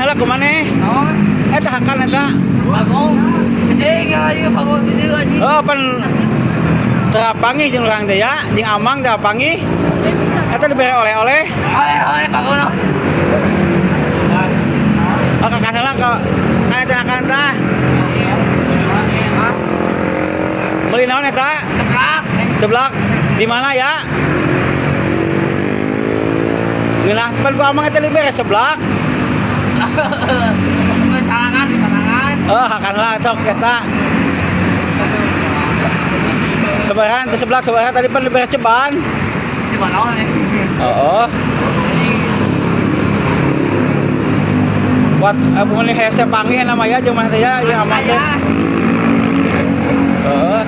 heula kumane? Naon? Eta hakan eta. Bagong. Ngayu bagong video anjing. Oh, pan terapangih jeung urang teh ya, jeung Amang terapangih. Eta dibere oleh-oleh. Oleh bagong. Oh, kakan heula ka eta hakan tah. Beli naon eta? Seblak. Seblak di mana ya? Geunah tepan ku Amang eta dibere seblak. Sarangan di sarangan. Oh, hakanlah sok eta. Sebaran teh seblak sebaran tadi pan dibere ceban. Di mana nih? Oh. Buat mun hese panggih namanya jeung mana teh ya yang Amang teh. Heeh.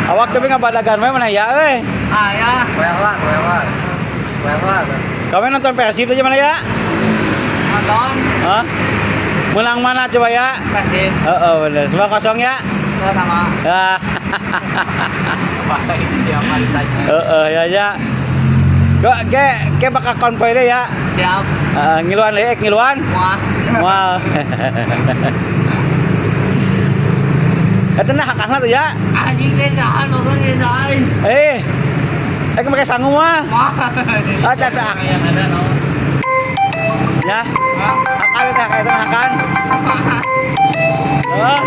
Awak tapi ngabadagan we mana ya euy? Ah ya, kuewa. Kami nonton Persib aja mana ya? Nonton. Hah? Menang mana coba ya? Persib. Heeh, bener. 2-0 ya? Sama. Ah. Siapa ditanya? Ya ya. Kok ke bakal konvoy deh ya? Siap. Ngiluan deh, ngiluan. Wah. Wah. Eta nah hakana tuh ya. Anjing teh jahan turun di jahan. Aku pakai sangu mah. Wah. Ada. Yang ada no. Ya. Hakal teh, hakan. Oh.